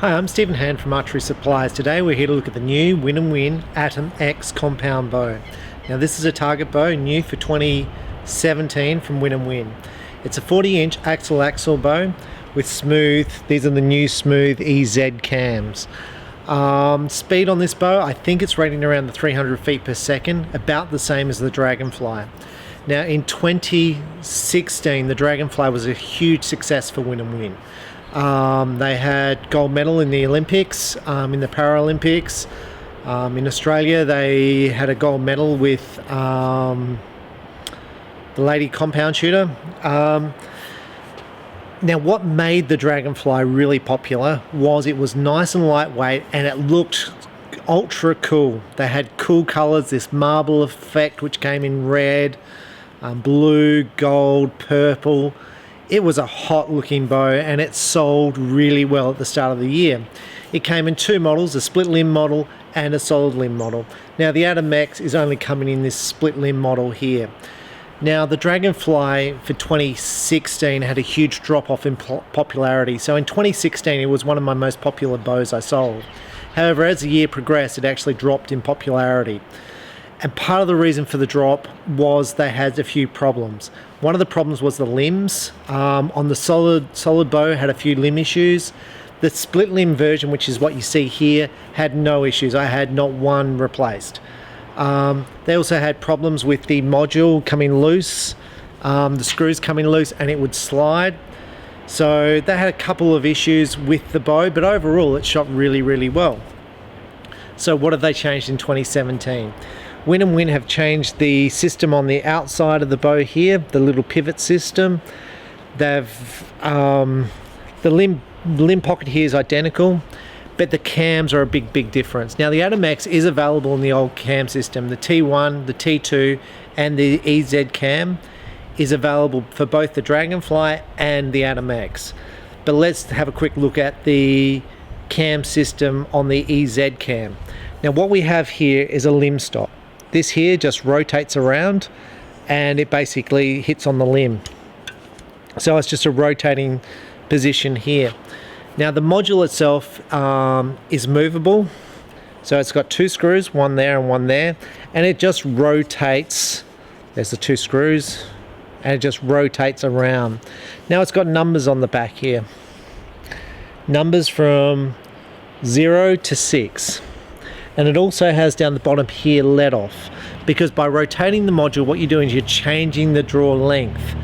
Hi, I'm Stephen Hand from Archery Supplies. Today we're here to look at the new Win and Win Atom X compound bow. Now this is a target bow, new for 2017 from Win and Win. It's a 40-inch axle bow with smooth, these are the new smooth EZ cams. Speed on this bow, I think it's rating around the 300 feet per second, about the same as the Dragonfly. Now in 2016, the Dragonfly was a huge success for Win and Win. They had gold medal in the Olympics, in the Paralympics. In Australia, they had a gold medal with the lady compound shooter. Now, what made the Dragonfly really popular was it was nice and lightweight, and it looked ultra cool. They had cool colors, this marble effect, which came in red, blue, gold, purple. It was a hot looking bow, and it sold really well at the start of the year. It came in two models, a split limb model and a solid limb model. Now the Atom X is only coming in this split limb model here. Now the Dragonfly for 2016 had a huge drop off in popularity. So in 2016 it was one of my most popular bows I sold. However, as the year progressed, it actually dropped in popularity. And part of the reason for the drop was they had a few problems. One of the problems was the limbs. On the solid bow had a few limb issues. The split limb version, which is what you see here, had no issues. I had not one replaced. They also had problems with the module coming loose, the screws coming loose, and it would slide. So they had a couple of issues with the bow, but overall it shot really, really well. So what have they changed in 2017? Win and Win have changed the system on the outside of the bow here, the little pivot system. They've the limb pocket here is identical, but the cams are a big difference. Now the Atom X is available in the old cam system. The T1, the T2 and the EZ cam is available for both the Dragonfly and the Atom X. But let's have a quick look at the cam system on the EZ cam. Now what we have here is a limb stop. This here just rotates around and it basically hits on the limb. So it's just a rotating position here. Now the module itself is movable. So it's got two screws, one there and one there, and it just rotates. There's the two screws and it just rotates around. Now it's got numbers on the back here. Numbers from 0 to 6. And it also has down the bottom here let off, because by rotating the module what you're doing is you're changing the draw length,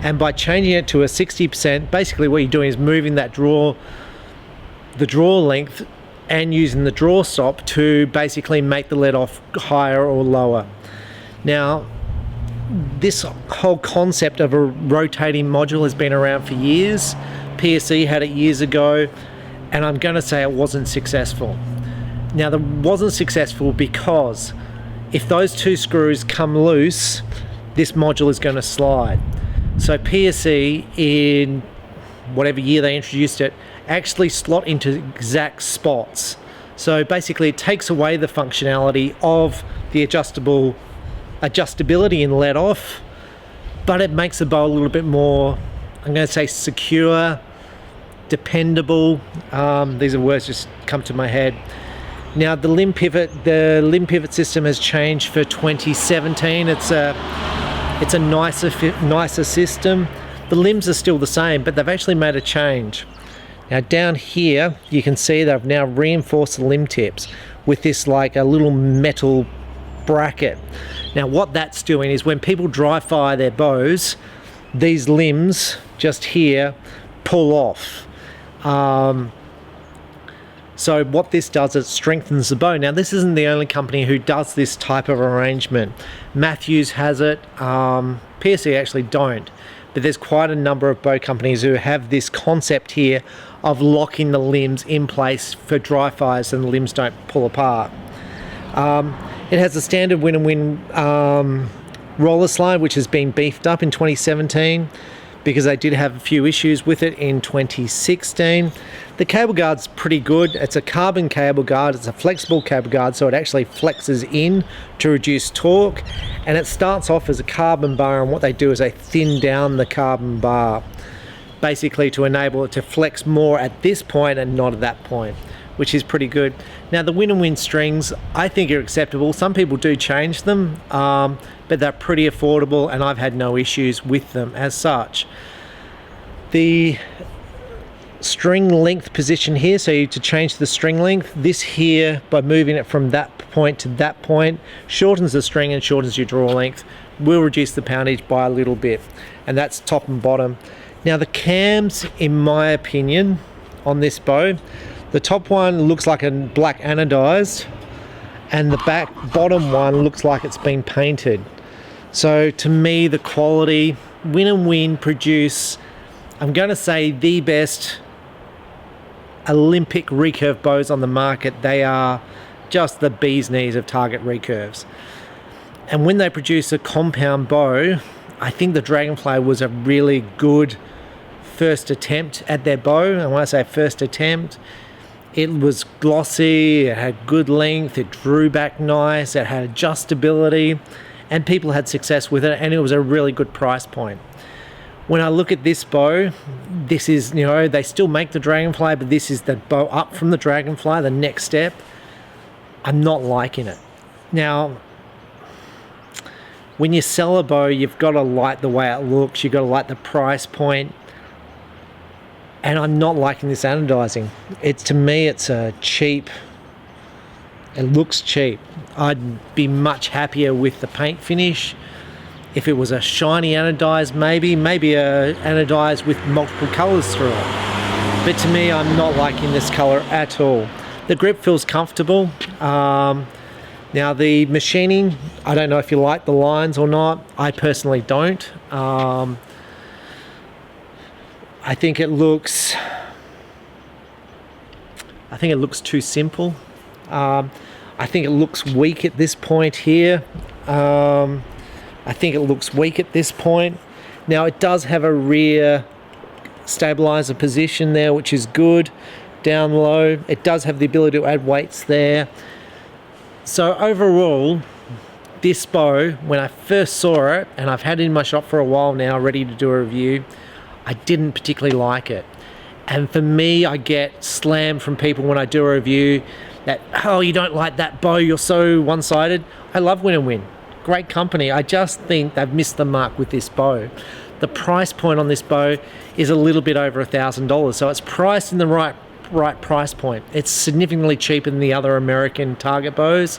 and by changing it to a 60%, basically what you're doing is moving that the draw length and using the draw stop to basically make the let off higher or lower. Now this whole concept of a rotating module has been around for years. PSE had it years ago, and I'm going to say it wasn't successful. Now that wasn't successful because if those two screws come loose, this module is going to slide. So PSE, in whatever year they introduced it, actually slot into exact spots. So basically it takes away the functionality of the adjustability in let off, but it makes the bow a little bit more, I'm going to say, secure, dependable. These are words just come to my head. Now the limb pivot system has changed for 2017. It's a nicer system. The limbs are still the same, but they've actually made a change. Now down here you can see they've now reinforced the limb tips with this like a little metal bracket. Now what that's doing is when people dry fire their bows, these limbs just here pull off. So what this does is it strengthens the bow. Now this isn't the only company who does this type of arrangement. Matthews has it, PSE actually don't, but there's quite a number of bow companies who have this concept here of locking the limbs in place for dry fires and the limbs don't pull apart. It has a standard Win and Win roller slide, which has been beefed up in 2017 because they did have a few issues with it in 2016. The cable guard's pretty good. It's a carbon cable guard. It's a flexible cable guard, so it actually flexes in to reduce torque, and it starts off as a carbon bar, and what they do is they thin down the carbon bar. basically to enable it to flex more at this point and not at that point, which is pretty good. Now the Win and Win strings I think are acceptable. Some people do change them, but they're pretty affordable and I've had no issues with them as such. The string length position here, so to change the string length, this here, by moving it from that point to that point, shortens the string and shortens your draw length, will reduce the poundage by a little bit, and that's top and bottom. Now the cams, in my opinion, on this bow, the top one looks like a black anodized and the bottom one looks like it's been painted. So to me, the quality, Win and Win produce, I'm going to say, the best Olympic recurve bows on the market. They are just the bee's knees of target recurves. And when they produce a compound bow, I think the Dragonfly was a really good first attempt at their bow. And when I say first attempt, it was glossy, it had good length, it drew back nice, it had adjustability, and people had success with it, and it was a really good price point. When I look at this bow, this is, you know, they still make the Dragonfly, but this is the bow up from the Dragonfly, the next step. I'm not liking it. Now, when you sell a bow, you've got to like the way it looks, you've got to like the price point, and I'm not liking this anodizing. To me, it's a cheap, it looks cheap. I'd be much happier with the paint finish. If it was a shiny anodized, maybe a anodized with multiple colors through it. But to me, I'm not liking this color at all. The grip feels comfortable. Now the machining, I don't know if you like the lines or not. I personally don't. I think it looks too simple. I think it looks weak at this point here. I think it looks weak at this point. Now it does have a rear stabilizer position there, which is good. Down low, it does have the ability to add weights there. So overall, this bow, when I first saw it, and I've had it in my shop for a while now, ready to do a review, I didn't particularly like it. And for me, I get slammed from people when I do a review that, oh, you don't like that bow, you're so one-sided. I love Win and Win. Great company. I just think they've missed the mark with this bow. The price point on this bow is a little bit over $1,000, so it's priced in the right price point. It's significantly cheaper than the other American target bows,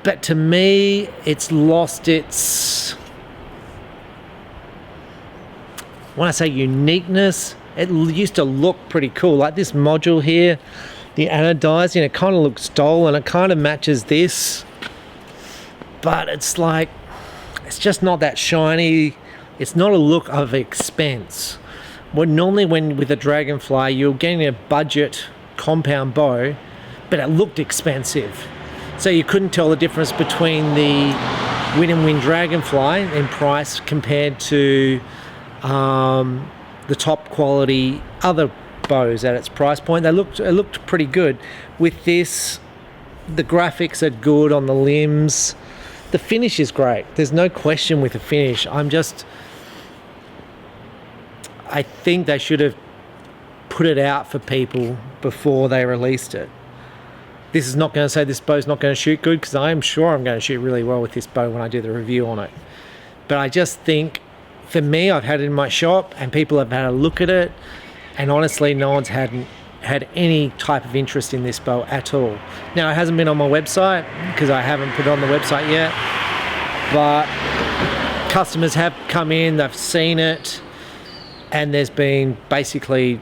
but to me, it's lost its, when I say uniqueness, it used to look pretty cool. Like this module here, the anodizing, it kind of looks dull and it kind of matches this. But it's like, it's just not that shiny. It's not a look of expense. Normally with a Dragonfly, you're getting a budget compound bow, but it looked expensive. So you couldn't tell the difference between the Win and Win Dragonfly in price compared to the top quality other bows at its price point. It looked pretty good. With this, the graphics are good on the limbs. The finish is great. There's no question with the finish. I think they should have put it out for people before they released it. This is not going to say this bow's not going to shoot good, because I am sure I'm going to shoot really well with this bow when I do the review on it. But I just think, for me, I've had it in my shop and people have had a look at it, and honestly, no one's had any type of interest in this bow at all. Now, it hasn't been on my website because I haven't put it on the website yet, but customers have come in, they've seen it, and there's been basically,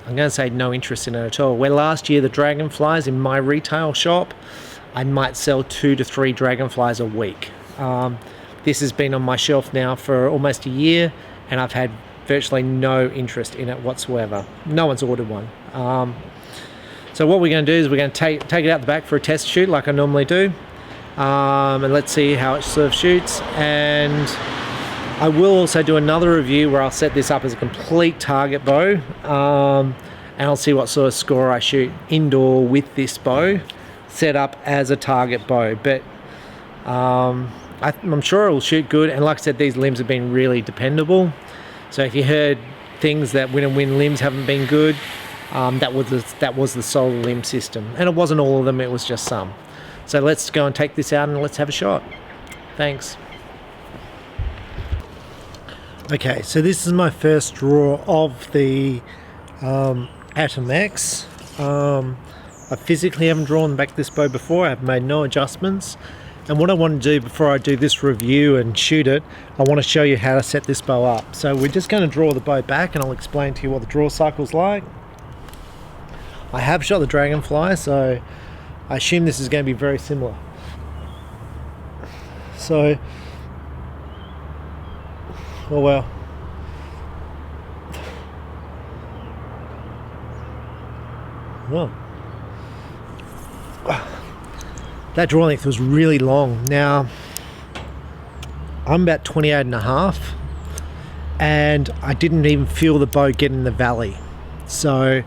I'm going to say, no interest in it at all. Where last year the Dragonflies in my retail shop, I might sell 2 to 3 Dragonflies a week. This has been on my shelf now for almost a year, and I've had virtually no interest in it whatsoever. No one's ordered one. So what we're going to do is we're going to take it out the back for a test shoot like I normally do, and let's see how it sort of shoots. And I will also do another review where I'll set this up as a complete target bow, and I'll see what sort of score I shoot indoor with this bow set up as a target bow. But I'm sure it will shoot good, and like I said, these limbs have been really dependable. So if you heard things that Win and Win limbs haven't been good. That was the solar limb system, and it wasn't all of them, it was just some. So let's go and take this out and let's have a shot. Thanks. Okay, so this is my first draw of the Atom X. I physically haven't drawn back this bow before. I've made no adjustments. And what I want to do before I do this review and shoot it, I want to show you how to set this bow up. So we're just going to draw the bow back and I'll explain to you what the draw cycle's like. I have shot the Dragonfly, so I assume this is going to be very similar. So, oh well. Well, that draw length was really long. Now, I'm about 28 and a half, and I didn't even feel the bow get in the valley. So,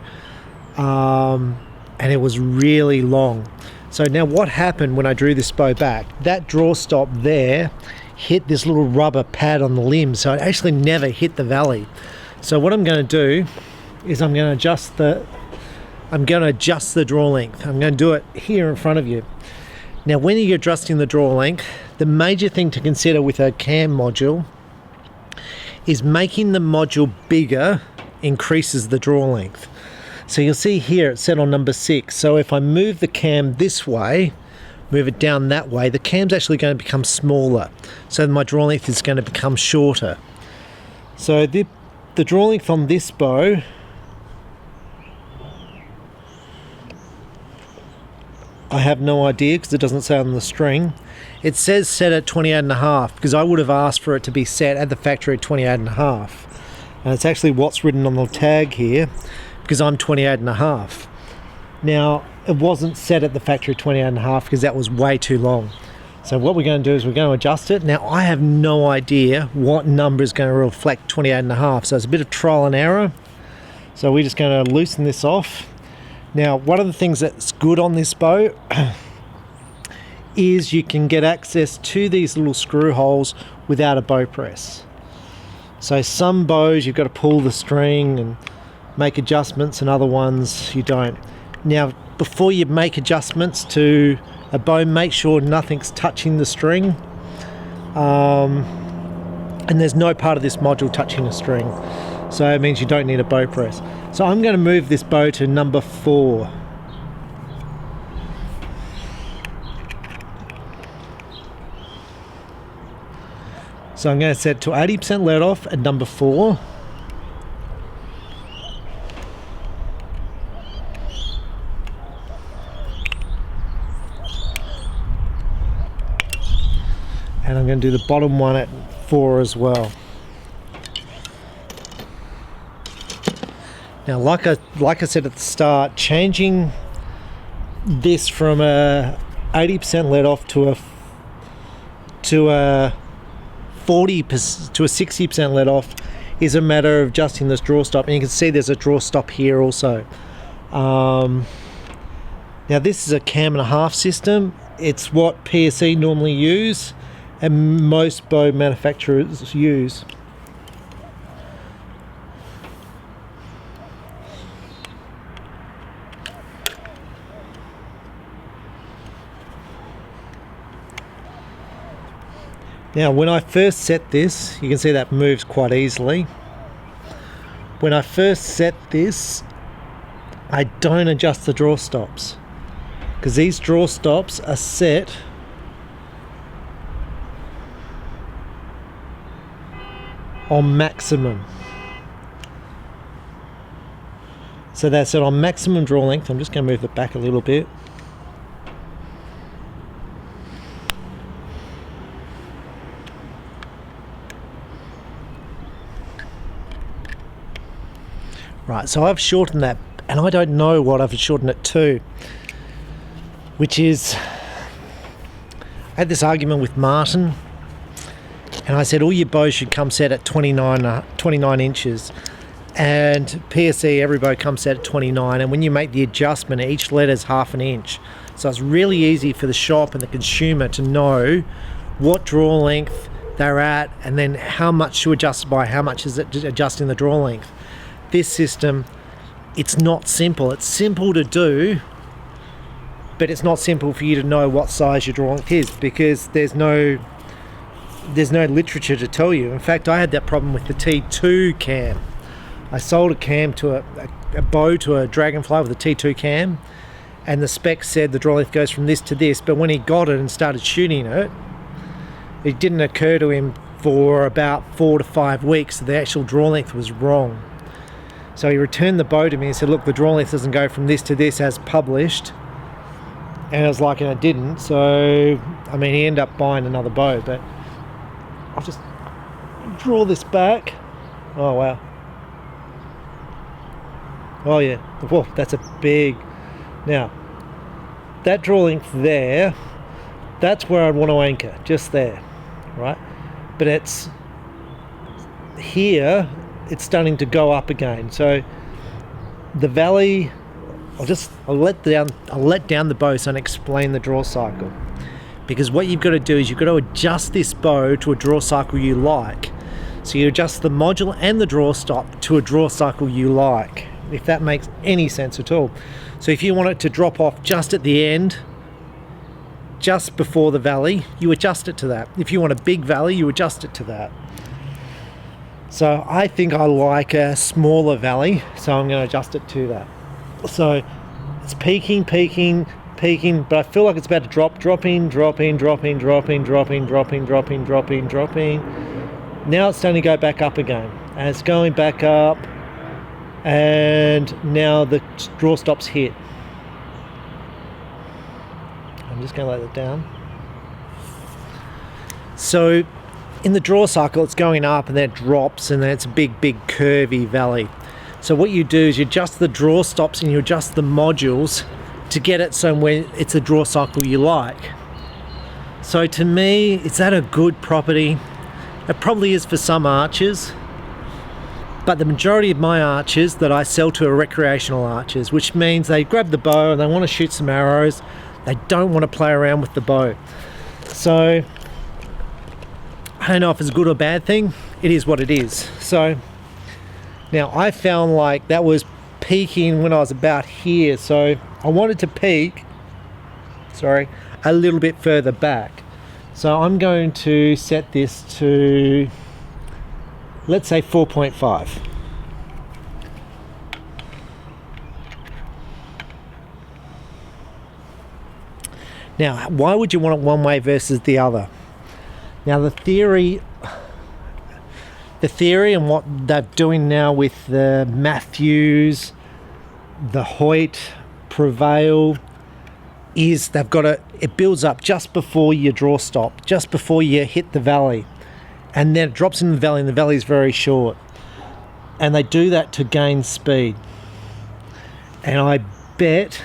and it was really long. So now what happened when I drew this bow back, that draw stop there hit this little rubber pad on the limb, so it actually never hit the valley. So what I'm going to do is I'm going to adjust the draw length. I'm going to do it here in front of you. Now when you're adjusting the draw length, the major thing to consider with a cam module is making the module bigger increases the draw length. So you'll see here it's set on number 6. So if I move the cam this way, move it down that way, the cam's actually going to become smaller. So my draw length is going to become shorter. So the draw length on this bow, I have no idea because it doesn't say on the string. It says set at 28 and a half because I would have asked for it to be set at the factory at 28 and a half. And it's actually what's written on the tag here, because I'm 28 and a half. Now, it wasn't set at the factory 28 and a half because that was way too long. So what we're going to do is we're going to adjust it. Now, I have no idea what number is going to reflect 28 and a half. So it's a bit of trial and error. So we're just going to loosen this off. Now, one of the things that's good on this bow is you can get access to these little screw holes without a bow press. So some bows you've got to pull the string and make adjustments, and other ones you don't. Now, before you make adjustments to a bow, make sure nothing's touching the string, and there's no part of this module touching a string, so it means you don't need a bow press. So I'm going to move this bow to number 4. So I'm going to set to 80% let off at number 4. And I'm going to do the bottom one at 4 as well. Now, like I said at the start, changing this from a 80% let off to a 40% to a 60% let off is a matter of adjusting this draw stop. And you can see there's a draw stop here also. Now, this is a cam and a half system. It's what PSE normally use, and most bow manufacturers use. Now, when I first set this, you can see that moves quite easily. When I first set this, I don't adjust the draw stops because these draw stops are set on maximum. So that's it on maximum draw length. I'm just going to move it back a little bit. Right, so I've shortened that, and I don't know what I've shortened it to, which is, I had this argument with Martin, and I said all your bows should come set at 29 inches, and PSE, every bow comes set at 29, and when you make the adjustment, each letter's half an inch. So it's really easy for the shop and the consumer to know what draw length they're at, and then how much to adjust by, how much is it adjusting the draw length. This system, it's not simple. It's simple to do, but it's not simple for you to know what size your draw length is, because there's no literature to tell you. In fact, I had that problem with the T2 cam. I sold a cam to a bow to a Dragonfly with a T2 cam, and the spec said the draw length goes from this to this, but when he got it and started shooting it, it didn't occur to him for about 4 to 5 weeks that the actual draw length was wrong. So he returned the bow to me and said, look, the draw length doesn't go from this to this as published. And I was like, and it didn't. So, I mean, he ended up buying another bow, but I'll just draw this back. Oh, wow. Oh, yeah. Whoa, that's a big... Now, that draw length there, that's where I'd want to anchor, just there, right? But it's here, it's starting to go up again. So the valley, I'll let down the bow so I can explain the draw cycle. Because what you've got to do is you've got to adjust this bow to a draw cycle you like. So you adjust the module and the draw stop to a draw cycle you like, if that makes any sense at all. So if you want it to drop off just at the end, just before the valley, you adjust it to that. If you want a big valley, you adjust it to that. So I think I like a smaller valley, so I'm going to adjust it to that. So it's peaking, but I feel like it's about to dropping. Now it's starting to go back up again, and it's going back up, and now the draw stop's hit. I'm just going to let it down. So in the draw cycle, it's going up and then it drops, and then it's a big curvy valley. So what you do is you adjust the draw stops and you adjust the modules to get it somewhere it's a draw cycle you like. So to me, is that a good property? It probably is for some archers, but the majority of my archers that I sell to are recreational archers, which means they grab the bow and they want to shoot some arrows. They don't want to play around with the bow. So I don't know if it's a good or bad thing. It is what it is. So now I found like that was peaking when I was about here. So I wanted to peak, a little bit further back. So I'm going to set this to, let's say 4.5. Now, why would you want it one way versus the other? Now, the theory and what they're doing now with the Matthews, the Hoyt, Prevail, is they've got it builds up just before your draw stop, just before you hit the valley, and then it drops in the valley, and the valley is very short, and they do that to gain speed. And I bet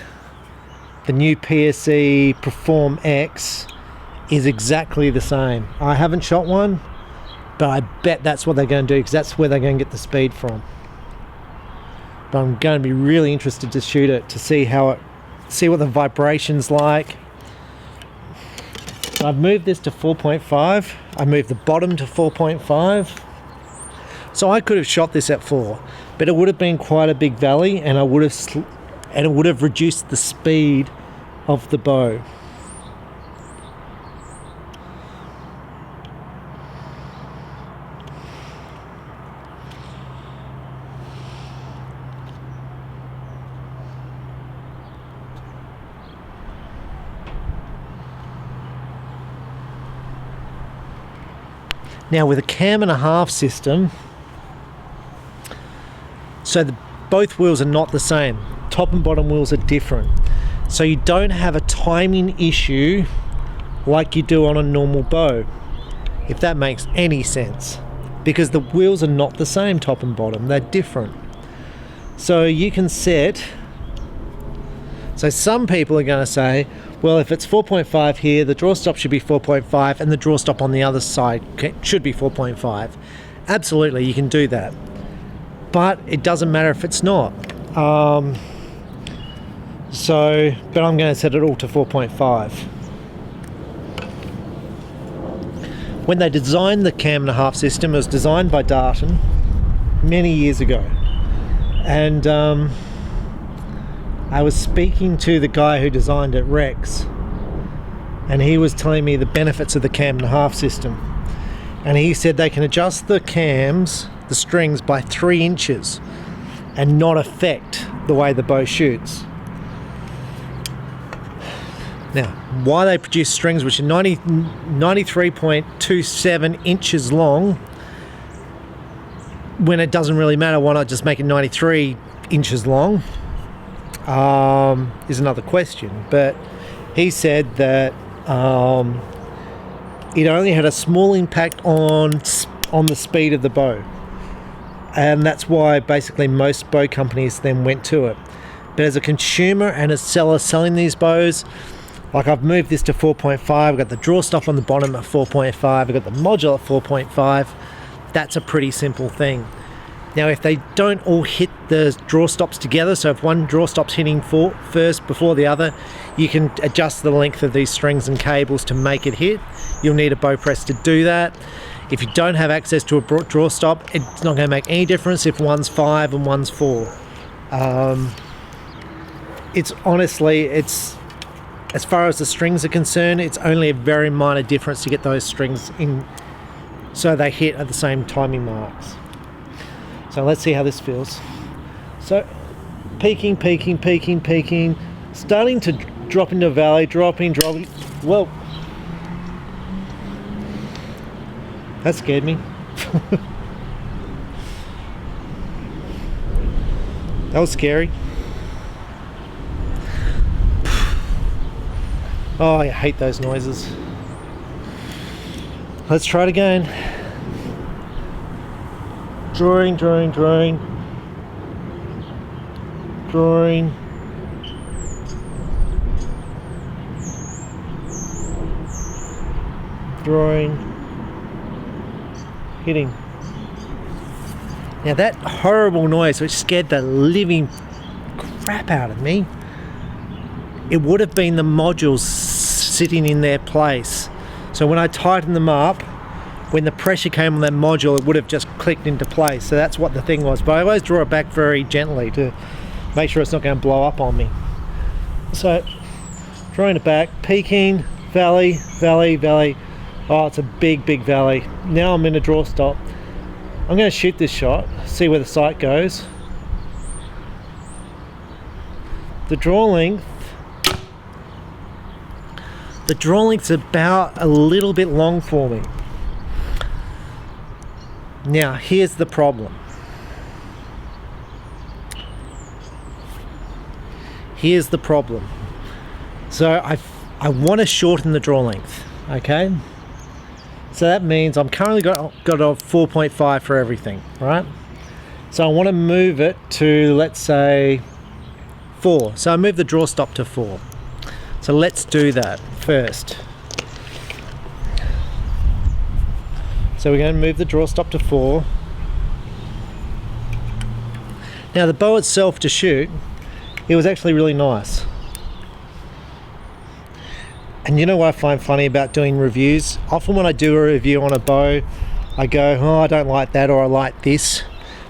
the new PSE Perform X is exactly the same. I haven't shot one, but I bet that's what they're going to do, because that's where they're going to get the speed from. But I'm going to be really interested to shoot it to see what the vibration's like. I've moved this to 4.5. I moved the bottom to 4.5. So I could have shot this at 4, but it would have been quite a big valley, and it would have reduced the speed of the bow. Now with a 1.5 system, so both wheels are not the same. Top and bottom wheels are different. So you don't have a timing issue like you do on a normal bow, if that makes any sense. Because the wheels are not the same, top and bottom, they're different. So you can set, so some people are going to say, well, if it's 4.5 here, the draw stop should be 4.5, and the draw stop on the other side should be 4.5. Absolutely, you can do that. But it doesn't matter if it's not. But I'm going to set it all to 4.5. When they designed the 1.5 system, it was designed by Darton many years ago. And I was speaking to the guy who designed it, Rex, and he was telling me the benefits of the cam and a half system. And he said they can adjust the cams, the strings, by 3 inches and not affect the way the bow shoots. Now, why they produce strings which are 93.27 inches long, when it doesn't really matter, why not just make it 93 inches long, is another question. But he said that it only had a small impact on the speed of the bow, and that's why basically most bow companies then went to it. But as a consumer and a seller selling these bows, like I've moved this to 4.5, I've got the draw stop on the bottom at 4.5, I've got the module at 4.5. That's a pretty simple thing. Now if they don't all hit the draw stops together, so if one draw stop's hitting first before the other, you can adjust the length of these strings and cables to make it hit. You'll need a bow press to do that. If you don't have access to a draw stop, it's not going to make any difference if one's 5 and one's 4. It's honestly, as far as the strings are concerned, it's only a very minor difference to get those strings in so they hit at the same timing marks. So let's see how this feels. So peaking, starting to drop into a valley, dropping. Whoa. That scared me. That was scary. Oh, I hate those noises. Let's try it again. Drawing. Hitting. Now that horrible noise which scared the living crap out of me, it would have been the modules sitting in their place. So when I tightened them up, when the pressure came on that module, it would have just clicked into place. So that's what the thing was. But I always draw it back very gently to make sure it's not going to blow up on me. So drawing it back, peaking, valley. Oh, it's a big valley. Now I'm in a draw stop. I'm going to shoot this shot, see where the sight goes. The draw length's about a little bit long for me. Now here's the problem. So I want to shorten the draw length, okay? So that means I'm currently got a 4.5 for everything, right? So I want to move it to, let's say, 4. So I move the draw stop to 4. So let's do that first. So we're going to move the draw stop to 4. Now the bow itself to shoot, it was actually really nice. And you know what I find funny about doing reviews? Often when I do a review on a bow, I go, oh, I don't like that, or I like this.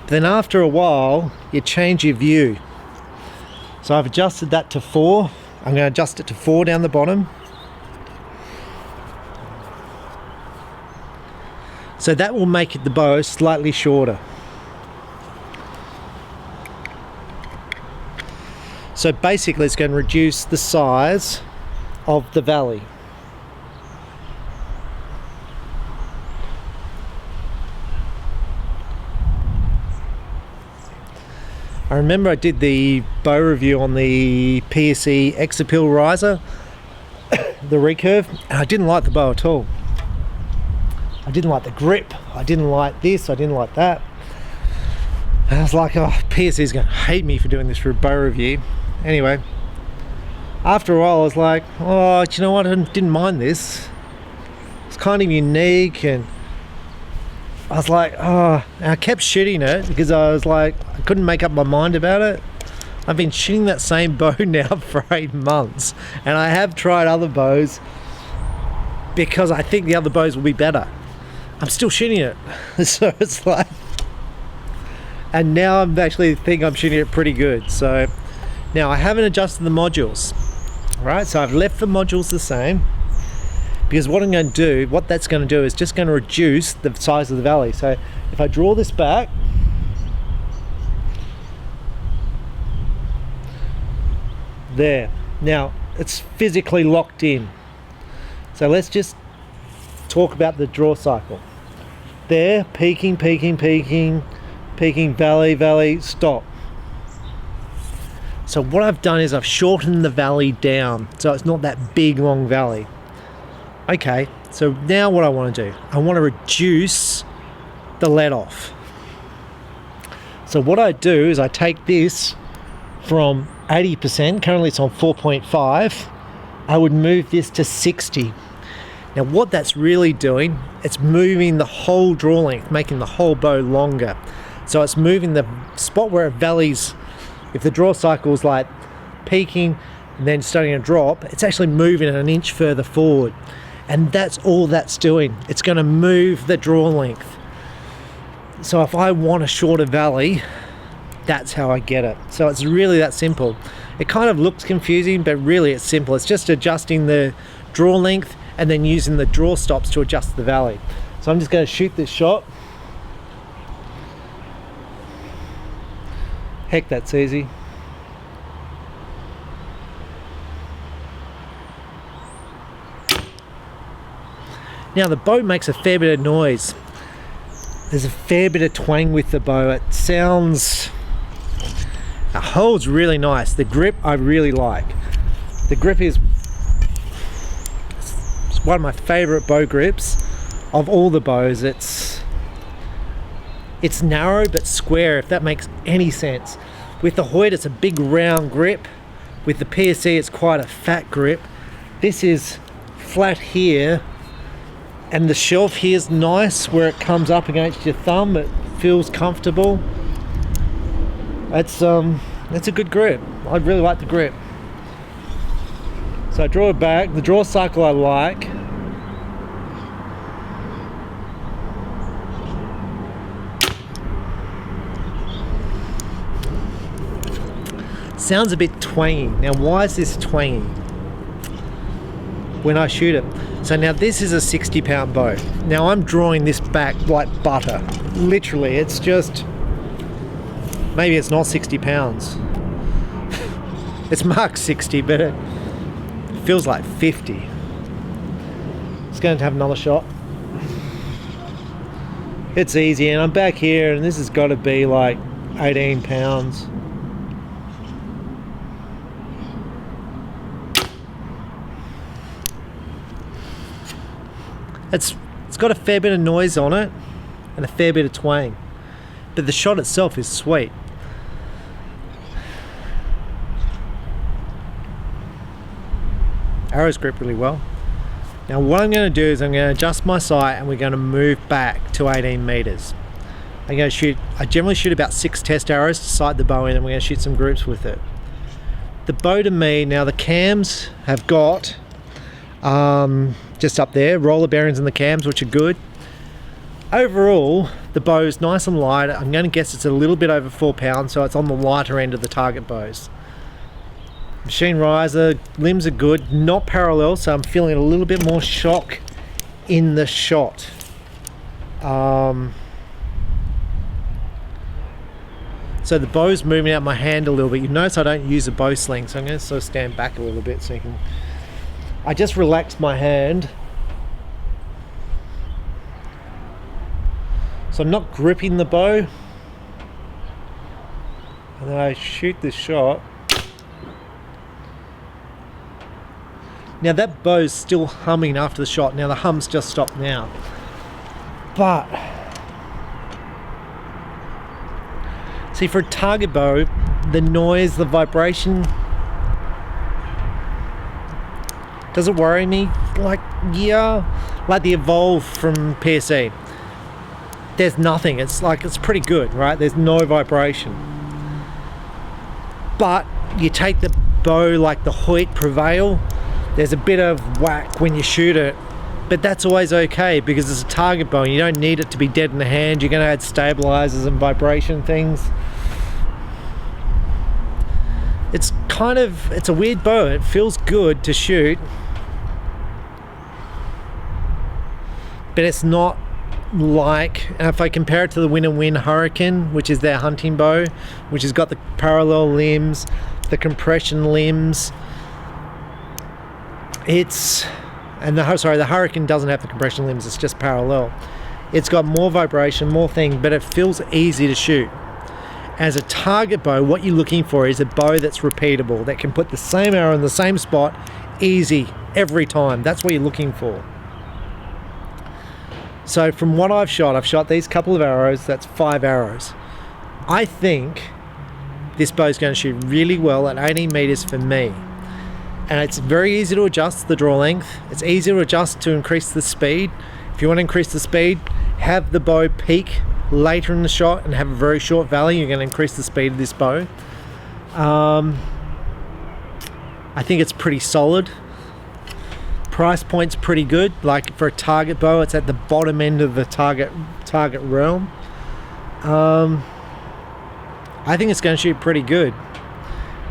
But then after a while, you change your view. So I've adjusted that to 4. I'm going to adjust it to 4 down the bottom. So that will make the bow slightly shorter. So basically it's going to reduce the size of the valley. I remember I did the bow review on the PSE X-Appeal riser, the recurve, and I didn't like the bow at all. I didn't like the grip, I didn't like this, I didn't like that. And I was like, oh, PSE's going to hate me for doing this for a bow review. Anyway, after a while I was like, oh, do you know what, I didn't mind this. It's kind of unique, and I was like, oh, and I kept shooting it because I was like, I couldn't make up my mind about it. I've been shooting that same bow now for 8 months, and I have tried other bows because I think the other bows will be better. I'm still shooting it. So it's like, and now I'm actually think I'm shooting it pretty good. So now I haven't adjusted the modules, right? So I've left the modules the same, because what I'm going to do, what that's going to do is just going to reduce the size of the valley. So if I draw this back, there, now it's physically locked in. So let's just talk about the draw cycle. There, peaking, peaking, peaking, peaking, valley, valley, stop. So what I've done is I've shortened the valley down, so it's not that big long valley. Okay, so now what I want to do, I want to reduce the let off. So what I do is I take this from 80%, currently it's on 4.5, I would move this to 60. Now what that's really doing, it's moving the whole draw length, making the whole bow longer. So it's moving the spot where it valleys. If the draw cycle is like peaking and then starting to drop, it's actually moving it an inch further forward. And that's all that's doing. It's going to move the draw length. So if I want a shorter valley, that's how I get it. So it's really that simple. It kind of looks confusing, but really it's simple. It's just adjusting the draw length and then using the draw stops to adjust the valley. So I'm just going to shoot this shot. Heck, that's easy. Now the bow makes a fair bit of noise. There's a fair bit of twang with the bow. It holds really nice. The grip I really like. The grip is it's one of my favorite bow grips of all the bows. It's narrow but square, if that makes any sense. With the Hoyt it's a big round grip. With the PSE it's quite a fat grip. This is flat here, and the shelf here is nice where it comes up against your thumb. It feels comfortable. It's a good grip. I really like the grip. So I draw it back. The draw cycle I like. Sounds a bit twangy. Now why is this twangy when I shoot it? So now this is a 60-pound bow. Now I'm drawing this back like butter. Literally, it's just, maybe it's not 60 pounds. It's marked 60, but it feels like 50. It's going to have another shot. It's easy, and I'm back here, and this has got to be like 18 pounds. It's got a fair bit of noise on it and a fair bit of twang, but the shot itself is sweet. Arrows grip really well. Now what I'm going to do is I'm going to adjust my sight, and we're going to move back to 18 meters. I'm going to shoot, I generally shoot about 6 test arrows to sight the bow in, and we're going to shoot some groups with it. The bow to me, now the cams have got just up there, roller bearings in the cams, which are good. Overall, the bow's nice and light. I'm going to guess it's a little bit over 4 pounds, so it's on the lighter end of the target bows. Machine riser, limbs are good, not parallel, so I'm feeling a little bit more shock in the shot. So the bow's moving out my hand a little bit. You notice I don't use a bow sling, so I'm going to sort of stand back a little bit so you can... I just relaxed my hand. So I'm not gripping the bow. And then I shoot this shot. Now that bow's still humming after the shot. Now the hum's just stopped now. But, see, for a target bow, the noise, the vibration, does it worry me? Like, yeah, like the Evolve from PSE. There's nothing. It's like, it's pretty good, right? There's no vibration. But you take the bow like the Hoyt Prevail, there's a bit of whack when you shoot it, But that's always okay because it's a target bow and you don't need it to be dead in the hand. You're going to add stabilizers and vibration things. It's a weird bow. It feels good to shoot, but it's not like, and if I compare it to the Win and Win Hurricane, which is their hunting bow, which has got the parallel limbs, the compression limbs, the Hurricane doesn't have the compression limbs, it's just parallel. It's got more vibration, more thing, but it feels easy to shoot. As a target bow, what you're looking for is a bow that's repeatable, that can put the same arrow in the same spot, easy, every time. That's what you're looking for. So from what I've shot these couple of arrows, that's 5 arrows. I think this bow is going to shoot really well at 18 meters for me. And it's very easy to adjust the draw length. It's easy to adjust to increase the speed. If you want to increase the speed, have the bow peak later in the shot and have a very short valley. You're going to increase the speed of this bow. I think it's pretty solid. Price point's pretty good. Like for a target bow, it's at the bottom end of the target realm. I think it's going to shoot pretty good.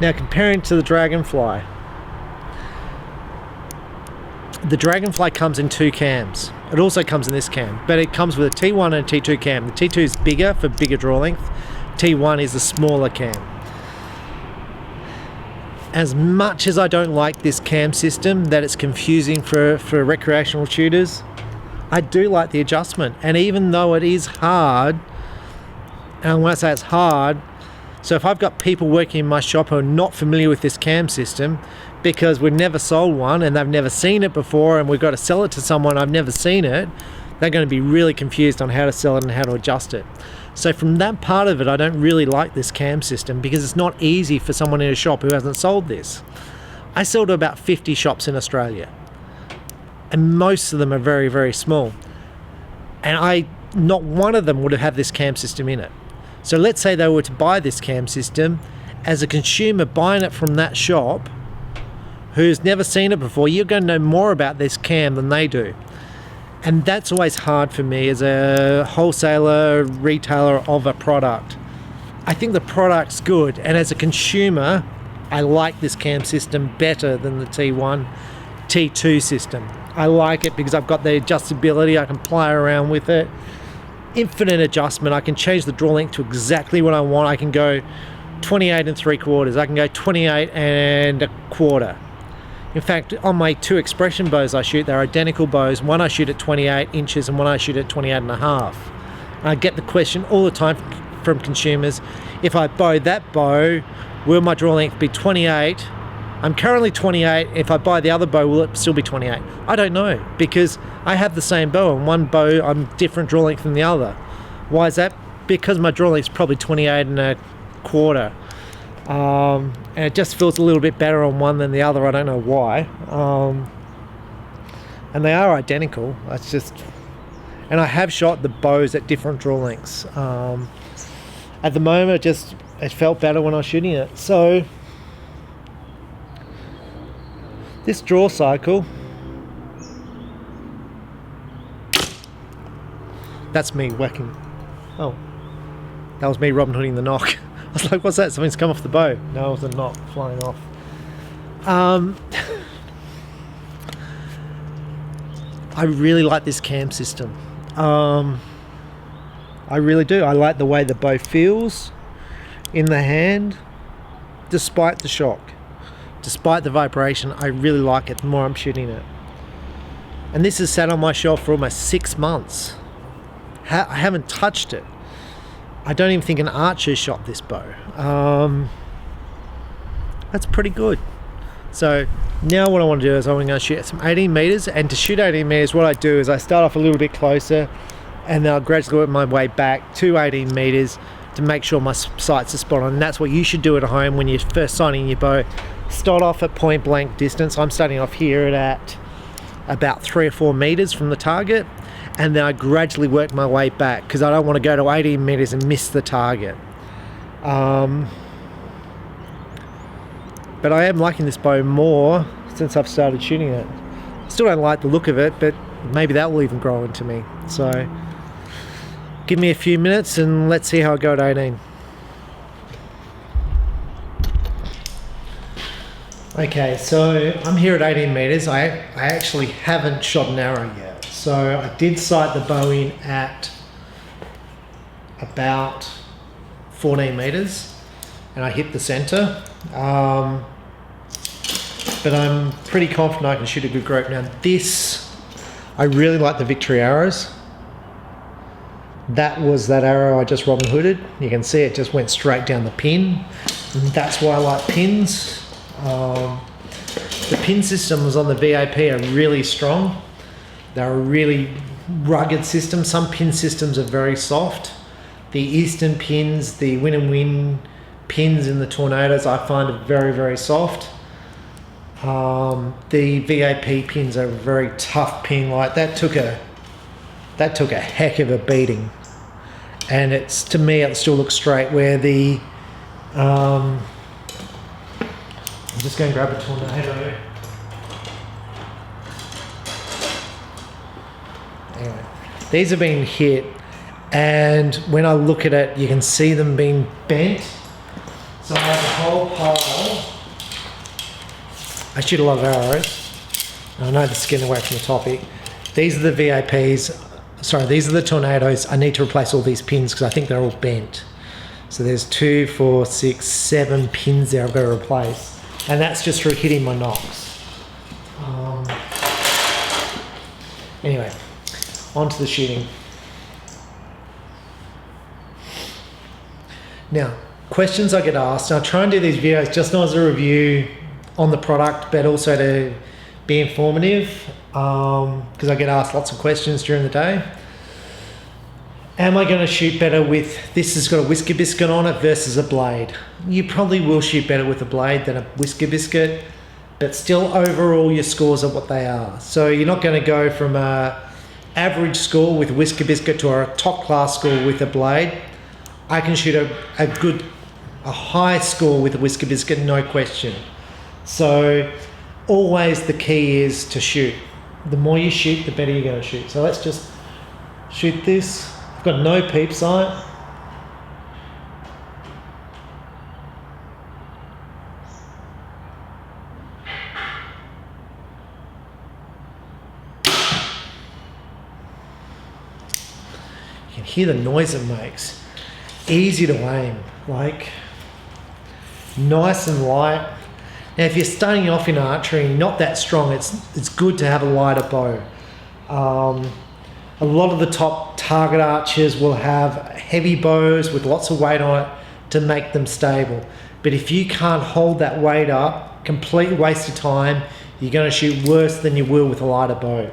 Now comparing to the Dragonfly. The Dragonfly comes in 2 cams. It also comes in this cam, but it comes with a T1 and a T2 cam. The T2 is bigger for bigger draw length. T1 is a smaller cam. As much as I don't like this cam system, that it's confusing for recreational shooters, I do like the adjustment. And even though it is hard, and when I say it's hard, so if I've got people working in my shop who are not familiar with this cam system, because we've never sold one and they've never seen it before and we've got to sell it to someone I've never seen it, they're going to be really confused on how to sell it and how to adjust it. So from that part of it, I don't really like this cam system because it's not easy for someone in a shop who hasn't sold this. I sell to about 50 shops in Australia and most of them are very, very small. And not one of them would have this cam system in it. So let's say they were to buy this cam system, as a consumer buying it from that shop who's never seen it before, you're going to know more about this cam than they do. And that's always hard for me as a wholesaler, retailer of a product. I think the product's good, and as a consumer, I like this cam system better than the T1, T2 system. I like it because I've got the adjustability, I can play around with it. Infinite adjustment, I can change the draw length to exactly what I want. I can go 28 3/4, I can go 28 1/4. In fact, on my 2 expression bows I shoot, they're identical bows. One I shoot at 28 inches and one I shoot at 28 1/2. And I get the question all the time from consumers, if I bow that bow, will my draw length be 28? I'm currently 28. If I buy the other bow, will it still be 28? I don't know, because I have the same bow and one bow I'm different draw length than the other. Why is that? Because my draw length is probably 28 1/4. And it just feels a little bit better on one than the other. I don't know why. And they are identical. That's just, and I have shot the bows at different draw lengths. At the moment, it felt better when I was shooting it. So this draw cycle, that's me whacking. Oh, that was me Robin Hooding the knock. I was like, what's that? Something's come off the bow. No, it was a knot flying off. I really like this cam system. I really do. I like the way the bow feels in the hand, despite the shock. Despite the vibration, I really like it the more I'm shooting it. And this has sat on my shelf for almost 6 months. I haven't touched it. I don't even think an archer shot this bow. That's pretty good. So now what I want to do is I'm going to shoot some 18 meters, and to shoot 18 meters, what I do is I start off a little bit closer and then I'll gradually work my way back to 18 meters to make sure my sights are spot on. And that's what you should do at home when you're first sighting your bow. Start off at point blank distance. I'm starting off here at about 3 or 4 meters from the target, and then I gradually work my way back because I don't want to go to 18 meters and miss the target. But I am liking this bow more since I've started shooting it. Still don't like the look of it, but Maybe that will even grow into me. So give me a few minutes and let's see how I go at 18. Okay, so I'm here at 18 meters. I actually haven't shot an arrow yet. So I did sight the bow in at about 14 meters and I hit the center. But I'm pretty confident I can shoot a good group. Now this, I really like the Victory arrows. That was that arrow I just Robin Hooded. You can see it just went straight down the pin. And that's why I like pins. The pin systems on the VAP are really strong. They're a really rugged system. Some pin systems are very soft. The Eastern pins, the Win and Win pins in the Tornadoes, I find are very, very soft. The VAP pins are a very tough pin. Like that took a heck of a beating, and it's, to me, it still looks straight. Where the I'm just going to grab a Tornado. Anyway, these have been hit, and when I look at it, you can see them being bent. So I have a whole pile. I shoot a lot of arrows. I know this is getting away from the topic. These are the VAPs. Sorry, these are the Tornadoes. I need to replace all these pins because I think they're all bent. So there's 2, 4, 6, 7 pins there I've got to replace. And that's just through hitting my knocks. Anyway, on to the shooting. Now, questions I get asked. I try and do these videos just not as a review on the product, but also to be informative, because I get asked lots of questions during the day. Am I going to shoot better with, this has got a whisker biscuit on it versus a blade? You probably will shoot better with a blade than a whisker biscuit, but still overall your scores are what they are. So you're not going to go from a average score with a whisker biscuit to a top class score with a blade. I can shoot a high score with a whisker biscuit, no question. So always the key is to shoot. The more you shoot, the better you're going to shoot. So let's just shoot this. I've got no peep sight. You can hear the noise it makes. Easy to aim, like nice and light. Now, if you're starting off in archery, not that strong, it's good to have a lighter bow. A lot of the top target archers will have heavy bows with lots of weight on it to make them stable. But if you can't hold that weight up, complete waste of time, you're going to shoot worse than you will with a lighter bow.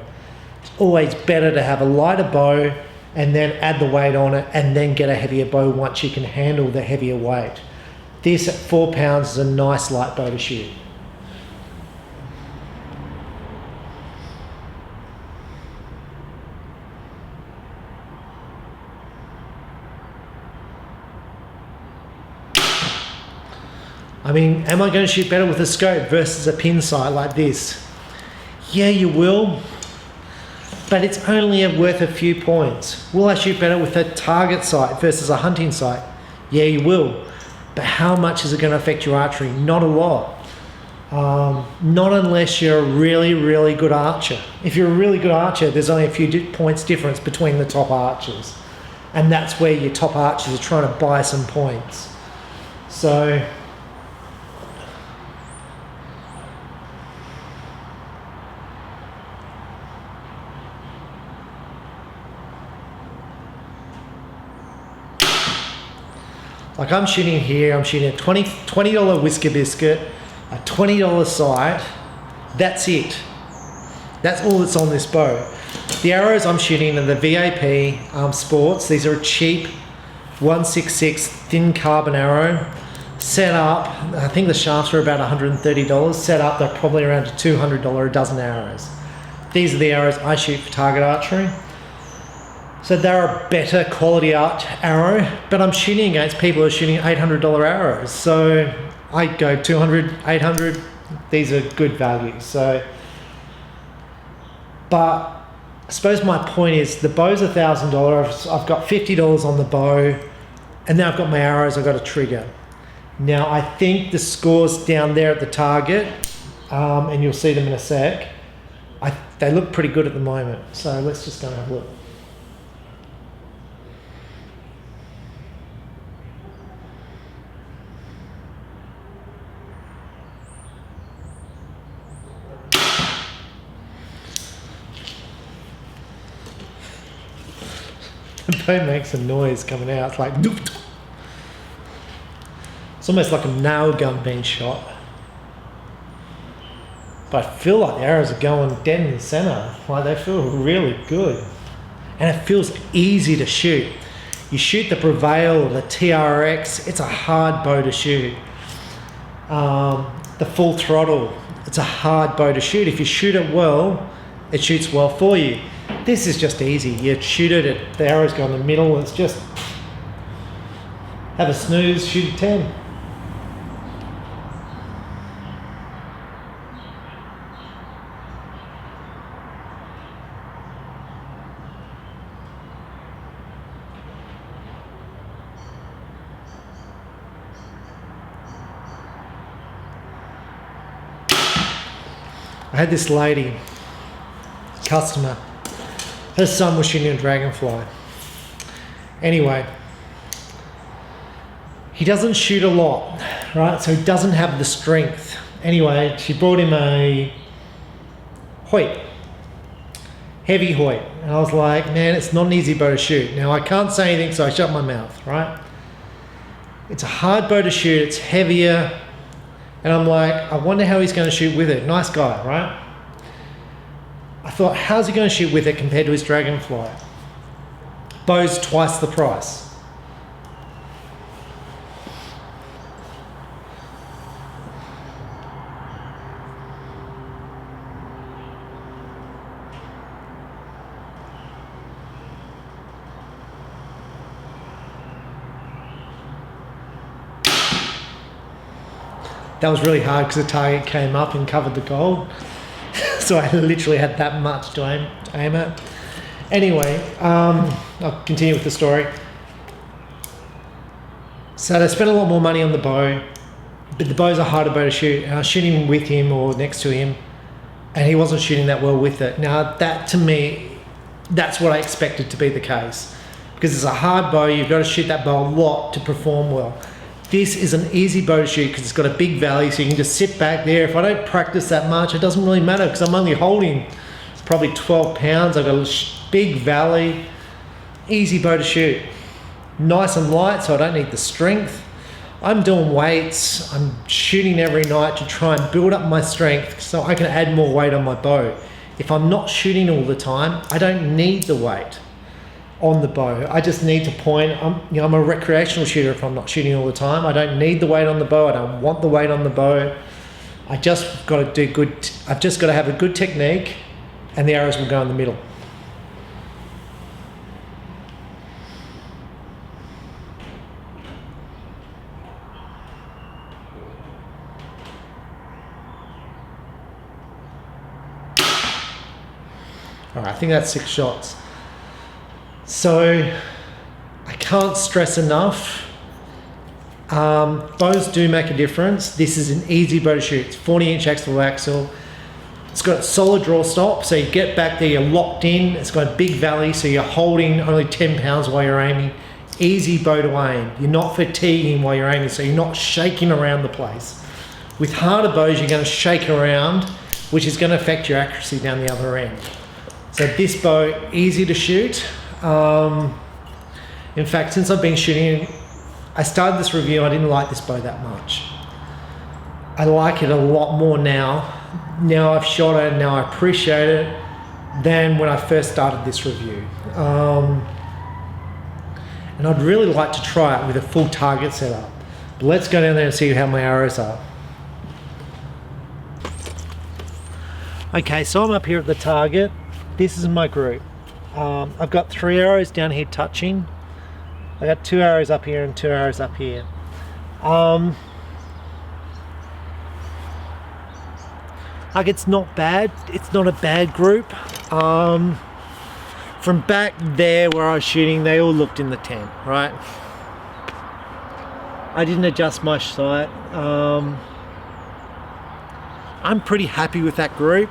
It's always better to have a lighter bow and then add the weight on it and then get a heavier bow once you can handle the heavier weight. This at 4 pounds is a nice light bow to shoot. I mean, am I going to shoot better with a scope versus a pin sight like this? Yeah, you will, but it's only worth a few points. Will I shoot better with a target sight versus a hunting sight? Yeah, you will. But how much is it going to affect your archery? Not a lot. Not unless you're a really, really good archer. If you're a really good archer, there's only a few points difference between the top archers. And that's where your top archers are trying to buy some points. So, like I'm shooting here, I'm shooting a $20 whisker biscuit, a $20 sight. That's it. That's all that's on this bow. The arrows I'm shooting are the VAP Sports. These are a cheap 166 thin carbon arrow. Set up, I think the shafts are about $130. Set up, they're probably around $200 a dozen arrows. These are the arrows I shoot for target archery. So they're a better quality arrow, but I'm shooting against people who are shooting $800 arrows. So I go 200, 800. These are good values. So, but I suppose my point is the bow's $1,000. I've got $50 on the bow, and now I've got my arrows. I've got a trigger. Now I think the scores down there at the target, and you'll see them in a sec. They look pretty good at the moment. So let's just go and have a look. The bow makes a noise coming out. It's like, it's almost like a nail gun being shot. But I feel like the arrows are going dead in the center. Like they feel really good. And it feels easy to shoot. You shoot the Prevail or the TRX, it's a hard bow to shoot. The Full Throttle, it's a hard bow to shoot. If you shoot it well, it shoots well for you. This is just easy. You shoot it, the arrows go in the middle, it's just have a snooze, shoot a 10. I had this lady, customer, her son was shooting a Dragonfly. Anyway, he doesn't shoot a lot, right? So he doesn't have the strength. Anyway, she brought him a Hoyt, heavy Hoyt. And I was like, man, it's not an easy bow to shoot. Now I can't say anything, so I shut my mouth, right? It's a hard bow to shoot, it's heavier. And I'm like, I wonder how he's going to shoot with it. Nice guy, right? I thought, how's he going to shoot with it compared to his Dragonfly? Bow's twice the price. That was really hard because the target came up and covered the gold. So I literally had that much to aim at. Anyway, I'll continue with the story. So they spent a lot more money on the bow, but the bow's a harder bow to shoot. And I was shooting with him or next to him, and he wasn't shooting that well with it. Now that to me, that's what I expected to be the case. Because it's a hard bow, you've got to shoot that bow a lot to perform well. This is an easy bow to shoot because it's got a big valley, so you can just sit back there. If I don't practice that much, it doesn't really matter because I'm only holding probably 12 pounds. I've got a big valley, easy bow to shoot. Nice and light, so I don't need the strength. I'm doing weights. I'm shooting every night to try and build up my strength so I can add more weight on my bow. If I'm not shooting all the time, I don't need the weight on the bow. I just need to point. I'm a recreational shooter if I'm not shooting all the time. I don't need the weight on the bow. I don't want the weight on the bow. I just got to do good. I've just got to have a good technique, and the arrows will go in the middle. All right, I think that's 6 shots. So I can't stress enough, bows do make a difference. This is an easy bow to shoot. It's 40-inch axle. It's got a solid draw stop, so you get back there, you're locked in. It's got a big valley, so you're holding only 10 pounds while you're aiming. Easy bow to aim. You're not fatiguing while you're aiming, so you're not shaking around the place. With harder bows, you're going to shake around, which is going to affect your accuracy down the other end. So this bow, easy to shoot. In fact, since I've been shooting, I started this review, I didn't like this bow that much. I like it a lot more now. Now I've shot it, now I appreciate it, than when I first started this review. And I'd really like to try it with a full target setup. But let's go down there and see how my arrows are. Okay, so I'm up here at the target. This is my group. I've got 3 arrows down here touching. I got 2 arrows up here and 2 arrows up here. Like, it's not bad. It's not a bad group. from back there where I was shooting, they all looked in the 10, right? I didn't adjust my sight. I'm pretty happy with that group.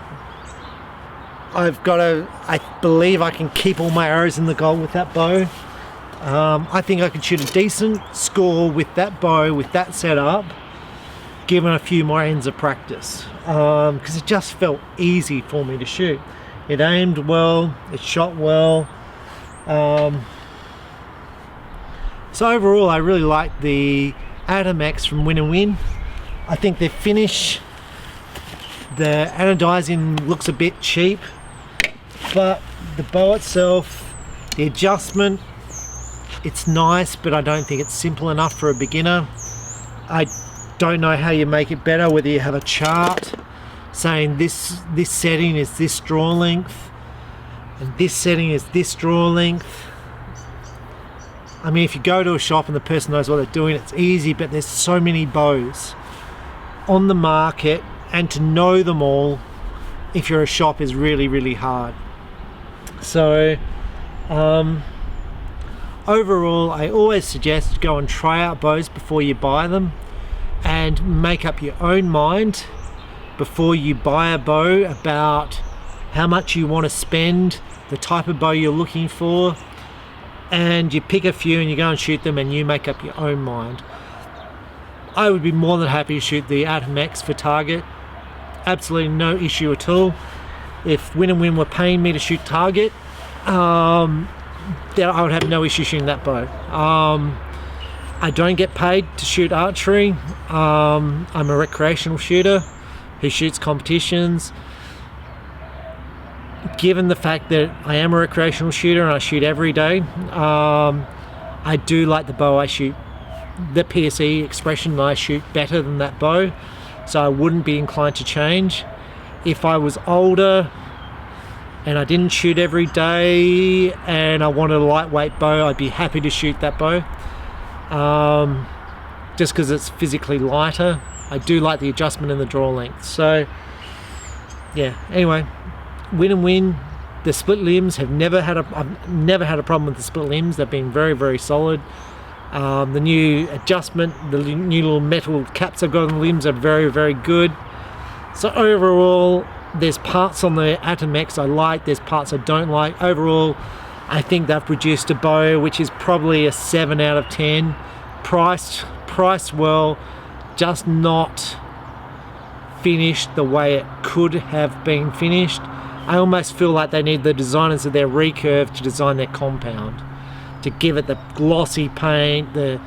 I believe I can keep all my arrows in the goal with that bow. I think I could shoot a decent score with that bow, with that setup, given a few more ends of practice. Because it just felt easy for me to shoot. It aimed well, it shot well. So overall, I really like the Atom X from Win and Win. I think their finish, the anodizing looks a bit cheap, but the bow itself, the adjustment, it's nice, but I don't think it's simple enough for a beginner. I don't know how you make it better, whether you have a chart saying this setting is this draw length and this setting is this draw length. I mean, if you go to a shop and the person knows what they're doing, it's easy, but there's so many bows on the market, and to know them all if you're a shop is really, really hard. So overall, I always suggest go and try out bows before you buy them, and make up your own mind before you buy a bow about how much you want to spend, the type of bow you're looking for, and you pick a few and you go and shoot them and you make up your own mind. I would be more than happy to shoot the Atom X for target. Absolutely no issue at all. If Win and Win were paying me to shoot target, then I would have no issue shooting that bow. I don't get paid to shoot archery. I'm a recreational shooter who shoots competitions. Given the fact that I am a recreational shooter and I shoot every day, I do like the bow I shoot. The PSE expression I shoot better than that bow, so I wouldn't be inclined to change. If I was older and I didn't shoot every day and I wanted a lightweight bow, I'd be happy to shoot that bow, just because it's physically lighter. I do like the adjustment in the draw length. So yeah, anyway, Win and Win. The split limbs have I've never had a problem with the split limbs. They've been very, very solid. The new adjustment, the new little metal caps I've got on the limbs are very, very good. So overall, there's parts on the Atom X I like, there's parts I don't like. Overall, I think they've produced a bow which is probably a 7 out of 10. Priced well, just not finished the way it could have been finished. I almost feel like they need the designers of their recurve to design their compound, to give it the glossy paint, I'm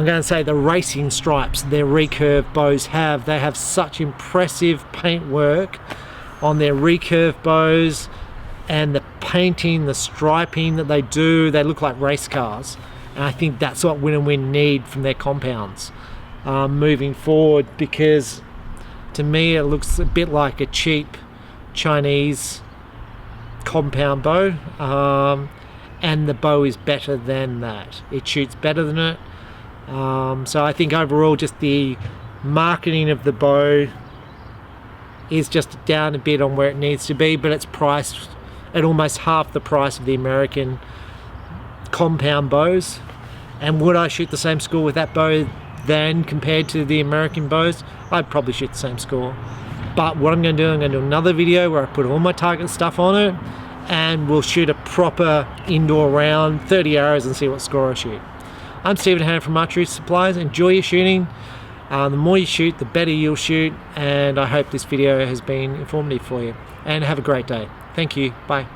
going to say the racing stripes their recurve bows have. They have such impressive paint work on their recurve bows, and the painting, the striping that they do, they look like race cars. And I think that's what Win and Win need from their compounds moving forward, because to me it looks a bit like a cheap Chinese compound bow, and the bow is better than that. It shoots better than it. So I think overall just the marketing of the bow is just down a bit on where it needs to be, but it's priced at almost half the price of the American compound bows. And would I shoot the same score with that bow than compared to the American bows? I'd probably shoot the same score. But what I'm going to do, I'm going to do another video where I put all my target stuff on it, and we'll shoot a proper indoor round, 30 arrows, and see what score I shoot. I'm Stephen Hannon from Archery Supplies. Enjoy your shooting. The more you shoot, the better you'll shoot, and I hope this video has been informative for you. And have a great day. Thank you. Bye.